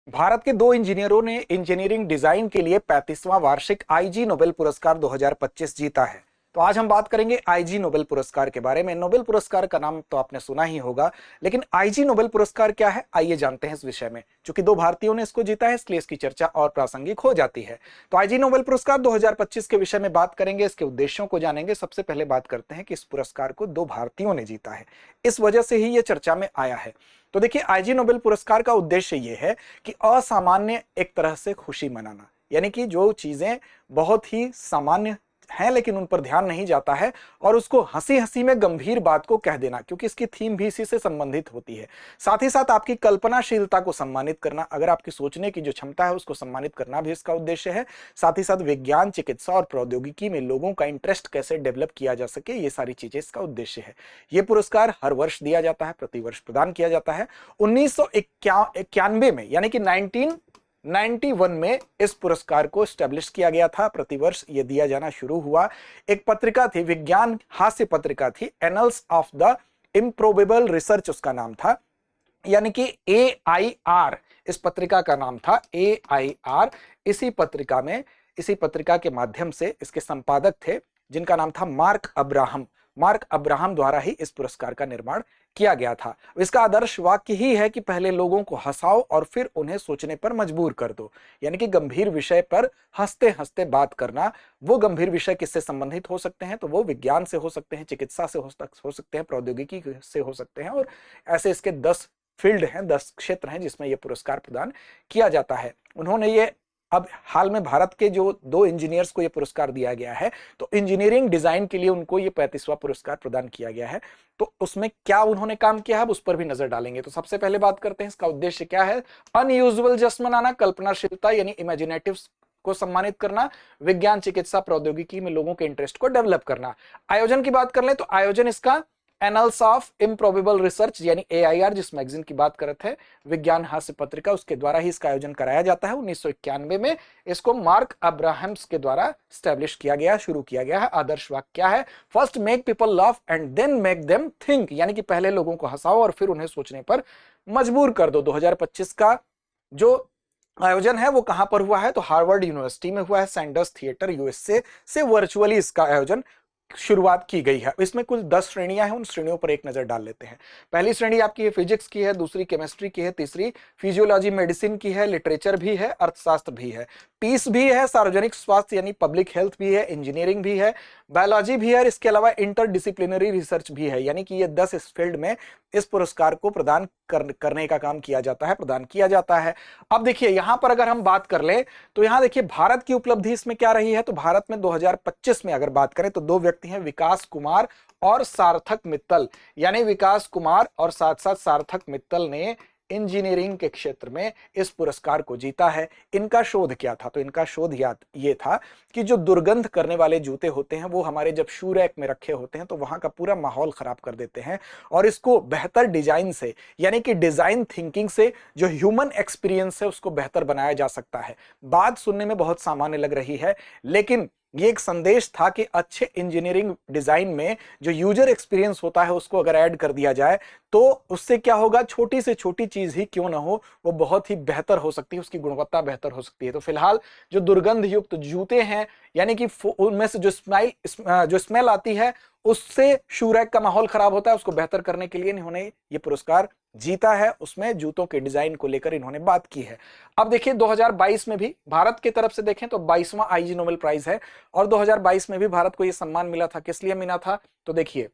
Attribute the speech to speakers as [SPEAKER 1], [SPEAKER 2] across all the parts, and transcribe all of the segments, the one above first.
[SPEAKER 1] भारत के दो इंजीनियरों ने इंजीनियरिंग डिजाइन के लिए 35वां वार्षिक आईजी नोबेल पुरस्कार 2025 जीता है। तो आज हम बात करेंगे आईजी नोबेल पुरस्कार के बारे में। नोबेल पुरस्कार का नाम तो आपने सुना ही होगा, लेकिन आईजी नोबेल पुरस्कार क्या है, आइए जानते हैं इस विषय में। चूंकि दो भारतीयों ने इसको जीता है, इसलिए इसकी चर्चा और प्रासंगिक हो जाती है। तो आईजी नोबेल पुरस्कार 2025 के विषय में बात करेंगे, इसके उद्देश्यों को जानेंगे। सबसे पहले बात करते हैं कि इस पुरस्कार को दो भारतीयों ने जीता है, इस वजह से ही यह चर्चा में आया है। तो देखिए, आईजी नोबेल पुरस्कार का उद्देश्य यह है कि असामान्य एक तरह से खुशी मनाना, यानी कि जो चीजें बहुत ही सामान्य हैं लेकिन उन पर ध्यान नहीं जाता है, और उसको हंसी हंसी में गंभीर बात को कह देना, क्योंकि इसकी थीम भी इसी से संबंधित होती है। साथ ही साथ आपकी कल्पनाशीलता को सम्मानित करना, अगर आपकी सोचने की जो क्षमता है उसको सम्मानित करना भी इसका उद्देश्य है। साथ ही साथ विज्ञान, चिकित्सा और प्रौद्योगिकी में लोगों का इंटरेस्ट कैसे डेवलप किया जा सके, ये सारी चीजें इसका उद्देश्य है। यह पुरस्कार हर वर्ष दिया जाता है, प्रतिवर्ष प्रदान किया जाता है। 1991 में, यानी कि 1991 में इस पुरस्कार को स्टैब्लिश किया गया था। प्रतिवर्ष ये दिया जाना शुरू हुआ। एक पत्रिका थी, विज्ञान हास्य पत्रिका थी, annuls of the improbable research उसका नाम था, यानी कि AIR इस पत्रिका का नाम था, AIR। इसी पत्रिका के माध्यम से इसके संपादक थे, जिनका नाम था मार्क अब्राहम द्वारा ही इस पुरस्कार का निर्माण किया गया था। इसका आदर्श वाक्य ही है कि पहले लोगों को हंसाओ और फिर उन्हें सोचने पर मजबूर कर दो, यानी कि गंभीर विषय पर हंसते हंसते बात करना। वो गंभीर विषय किससे संबंधित हो सकते हैं, तो वो विज्ञान से हो सकते हैं, चिकित्सा से हो सकते हैं, प्रौद्योगिकी से हो सकते हैं, और ऐसे इसके 10 फील्ड हैं, 10 क्षेत्र हैं जिसमें यह पुरस्कार प्रदान किया जाता है। उन्होंने ये अब हाल में भारत के जो दो इंजीनियर्स को यह पुरस्कार दिया गया है, तो इंजीनियरिंग डिजाइन के लिए उनको यह 35वां पुरस्कार प्रदान किया गया है। तो उसमें क्या उन्होंने काम किया है, अब उस पर भी नजर डालेंगे। तो सबसे पहले बात करते हैं इसका उद्देश्य क्या है। अनयूजुअल जश्न मनाना, कल्पनाशीलता यानी इमेजिनेटिव को सम्मानित करना, विज्ञान, चिकित्सा, प्रौद्योगिकी में लोगों के इंटरेस्ट को डेवलप करना। आयोजन की बात कर ले तो आयोजन इसका एनल्स ऑफ इम्प्रोबेबल रिसर्च यानी AIR, जिस मैगजीन की बात कर रहे थे, विज्ञान हास्य पत्रिका, उसके द्वारा ही इसका आयोजन कराया जाता है। 1991 में इसको मार्क अब्राहम्स के द्वारा स्टैब्लिश किया गया, शुरू किया गया है। आदर्श वाक्य क्या है, first make people laugh and then make them think, यानी कि पहले लोगों को हंसाओ और फिर उन्हें सोचने पर मजबूर कर दो। 2025 का जो आयोजन है वो कहां पर हुआ है, तो हार्वर्ड यूनिवर्सिटी में हुआ है, सैंडर्स थिएटर USA से वर्चुअली इसका आयोजन शुरुआत की गई है। इसमें कुल 10 श्रेणियां हैं, उन श्रेणियों पर एक नजर डाल लेते हैं। पहली श्रेणी आपकी फिजिक्स की है, दूसरी केमिस्ट्री की है, तीसरी फिजियोलॉजी मेडिसिन की है, लिटरेचर भी है, अर्थशास्त्र भी है, पीस भी है, सार्वजनिक स्वास्थ्य यानी पब्लिक हेल्थ भी है, इंजीनियरिंग भी है, बायोलॉजी भी है, इसके अलावा इंटरडिसिप्लिनरी रिसर्च भी है। यानी कि ये 10 इस फील्ड में इस पुरस्कार को प्रदान करने का काम किया जाता है, प्रदान किया जाता है। अब देखिए, यहां पर अगर हम बात कर ले तो यहां देखिए भारत की उपलब्धि इसमें क्या रही है। तो भारत में 2025 में अगर बात करें तो दो व्यक्ति हैं, विकास कुमार और सार्थक मित्तल, यानी विकास कुमार और साथ साथ सार्थक मित्तल ने इंजीनियरिंग के क्षेत्र में इस पुरस्कार को जीता है। इनका शोध क्या था, तो इनका शोध ये था कि जो दुर्गंध करने वाले जूते होते हैं वो हमारे जब शू रैक में रखे होते हैं तो वहां का पूरा माहौल खराब कर देते हैं, और इसको बेहतर डिजाइन से, यानी कि डिजाइन थिंकिंग से जो ह्यूमन एक्सपीरियंस है उसको बेहतर बनाया जा सकता है। बात सुनने में बहुत सामान्य लग रही है, लेकिन ये एक संदेश था कि अच्छे इंजीनियरिंग डिजाइन में जो यूजर एक्सपीरियंस होता है उसको अगर ऐड कर दिया जाए तो उससे क्या होगा, छोटी से छोटी चीज ही क्यों ना हो वो बहुत ही बेहतर हो सकती है, उसकी गुणवत्ता बेहतर हो सकती है। तो फिलहाल जो दुर्गंध युक्त जूते हैं, यानी कि उनमें से जो स्मेल आती है उससे शू रैक का माहौल खराब होता है, उसको बेहतर करने के लिए इन्होंने ये पुरस्कार जीता है। उसमें जूतों के डिजाइन को लेकर इन्होंने बात की है। अब देखिए 2022 में भी भारत की तरफ से देखें तो 22वां आईजी नोबेल प्राइज है, और 2022 में भी भारत को यह सम्मान मिला था। किस लिए मिला था, तो देखिए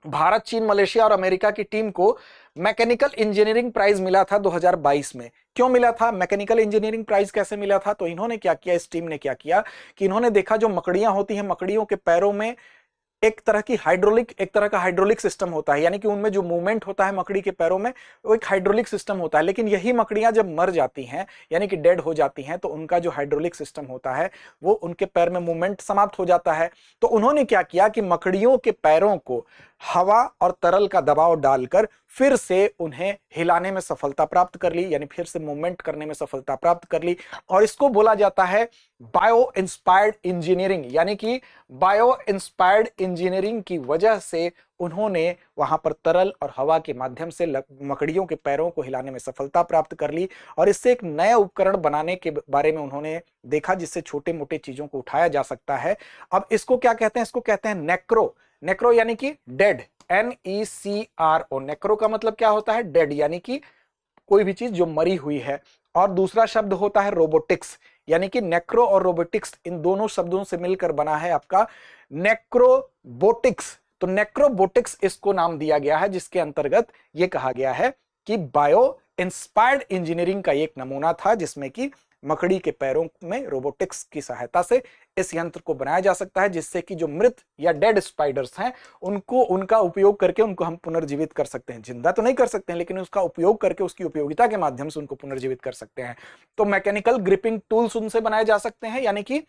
[SPEAKER 1] भारत, चीन, मलेशिया और अमेरिका की टीम को मैकेनिकल इंजीनियरिंग प्राइज मिला था 2022 में। क्यों मिला था, मैकेनिकल इंजीनियरिंग प्राइज कैसे मिला था, तो इन्होंने क्या किया, इस टीम ने क्या किया कि इन्होंने देखा जो मकड़ियां होती हैं, मकड़ियों के पैरों में एक तरह का हाइड्रोलिक सिस्टम होता है, यानी कि उनमें जो मूवमेंट होता है मकड़ी के पैरों में वो एक हाइड्रोलिक सिस्टम होता है। लेकिन यही मकड़ियां जब मर जाती हैं, यानी कि डेड हो जाती हैं, तो उनका जो हाइड्रोलिक सिस्टम होता है वो उनके पैर में मूवमेंट समाप्त हो जाता है। तो उन्होंने क्या किया कि मकड़ियों के पैरों को हवा और तरल का दबाव डालकर फिर से उन्हें हिलाने में सफलता प्राप्त कर ली, यानी फिर से मूवमेंट करने में सफलता प्राप्त कर ली। और इसको बोला जाता है बायो इंस्पायर्ड इंजीनियरिंग, यानी कि बायो इंस्पायर्ड इंजीनियरिंग की वजह से उन्होंने वहां पर तरल और हवा के माध्यम से मकड़ियों के पैरों को हिलाने में सफलता प्राप्त कर ली। और इससे एक नया उपकरण बनाने के बारे में उन्होंने देखा जिससे छोटे मोटे चीजों को उठाया जा सकता है। अब इसको क्या कहते हैं? इसको कहते हैं नेक्रो। नेक्रो यानी कि डेड, NECRO। नेक्रो का मतलब क्या होता है? डेड, यानी कि कोई भी चीज जो मरी हुई है। और दूसरा शब्द होता है रोबोटिक्स, यानी कि नेक्रो और रोबोटिक्स इन दोनों शब्दों से मिलकर बना है आपका नेक्रोबोटिक्स। तो नेक्रोबोटिक्स इसको नाम दिया गया है, जिसके अंतर्गत यह कहा गया है कि बायो इंस्पायर्ड इंजीनियरिंग का एक नमूना था जिसमें कि मकड़ी के पैरों में रोबोटिक्स की सहायता से इस यंत्र को बनाया जा सकता है, जिससे कि जो मृत या डेड स्पाइडर्स हैं उनको उनका उपयोग करके उनको हम पुनर्जीवित कर सकते हैं। जिंदा तो नहीं कर सकते हैं, लेकिन उसका उपयोग करके उसकी उपयोगिता के माध्यम से उनको पुनर्जीवित कर सकते हैं। तो मैकेनिकल ग्रिपिंग टूल्स उनसे बनाए जा सकते हैं, यानी कि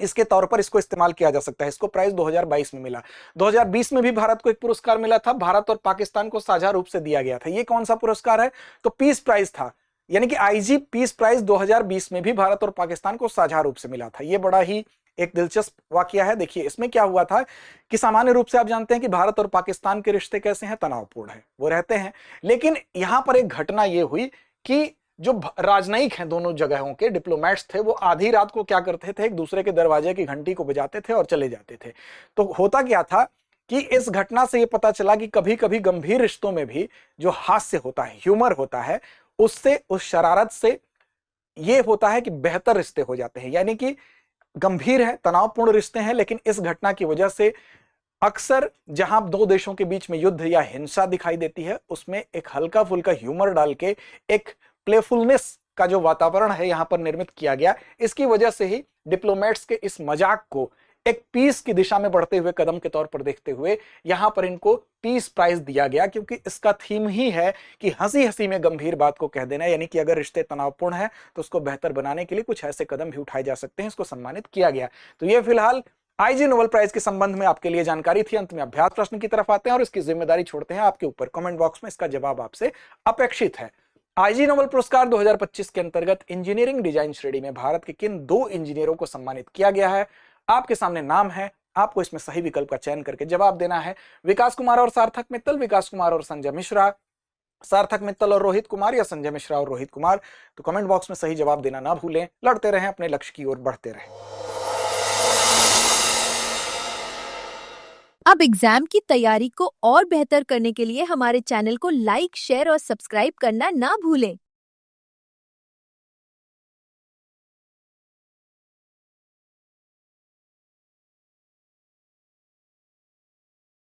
[SPEAKER 1] इसके तौर पर इसको इस्तेमाल किया जा सकता है। इसको प्राइज 2022 में मिला। 2020 में भी भारत को एक पुरस्कार मिला था, भारत और पाकिस्तान को साझा रूप से दिया गया था। ये कौन सा पुरस्कार है? तो पीस प्राइज था, यानी कि आईजी पीस प्राइज 2020 में भी भारत और पाकिस्तान को साझा रूप से मिला था। ये बड़ा ही एक दिलचस्प वाकया है। देखिए इसमें क्या हुआ था कि सामान्य रूप से आप जानते हैं कि भारत और पाकिस्तान के रिश्ते कैसे हैं? तनावपूर्ण है, वो रहते हैं। लेकिन यहां पर एक घटना ये हुई कि जो राजनयिक हैं दोनों जगहों के डिप्लोमेट्स थे, वो आधी रात को क्या करते थे? एक दूसरे के दरवाजे की घंटी को बजाते थे और चले जाते थे। तो होता क्या था कि इस घटना से ये पता चला कि कभी कभी गंभीर रिश्तों में भी जो हास्य होता है, ह्यूमर होता है, उससे, उस शरारत से ये होता है कि बेहतर रिश्ते हो जाते हैं। यानी कि गंभीर है, तनावपूर्ण रिश्ते हैं, लेकिन इस घटना की वजह से अक्सर जहां दो देशों के बीच में युद्ध या हिंसा दिखाई देती है, उसमें एक हल्का फुल्का ह्यूमर डाल के एक प्लेफुलनेस का जो वातावरण है यहां पर निर्मित किया गया। इसकी वजह से ही डिप्लोमेट्स के इस मजाक को एक पीस की दिशा में बढ़ते हुए कदम के तौर पर देखते हुए यहां पर इनको पीस प्राइज दिया गया, क्योंकि इसका थीम ही है कि हंसी हंसी में गंभीर बात को कह देना। यानी कि अगर रिश्ते तनावपूर्ण है तो उसको बेहतर बनाने के लिए कुछ ऐसे कदम भी उठाए जा सकते हैं। इसको सम्मानित किया गया। तो ये फिलहाल आईजी नोबेल प्राइज के संबंध में आपके लिए जानकारी थी। अंत में अभ्यास प्रश्न की तरफ आते हैं और इसकी जिम्मेदारी छोड़ते हैं आपके ऊपर। कमेंट बॉक्स में इसका जवाब आपसे अपेक्षित है। आईजी नोबेल पुरस्कार 2025 के अंतर्गत इंजीनियरिंग डिजाइन श्रेणी में भारत के किन दो इंजीनियरों को सम्मानित किया गया है? आपके सामने नाम है, आपको इसमें सही विकल्प का चयन करके जवाब देना है। विकास कुमार और सार्थक मित्तल, विकास कुमार और संजय मिश्रा, सार्थक मित्तल और रोहित कुमार, या संजय मिश्रा और रोहित कुमार? तो कमेंट बॉक्स में सही जवाब देना ना भूलें। लड़ते रहें, अपने लक्ष्य की ओर बढ़ते रहें।
[SPEAKER 2] अब एग्जाम की तैयारी को और बेहतर करने के लिए हमारे चैनल को लाइक, शेयर और सब्सक्राइब करना ना भूलें।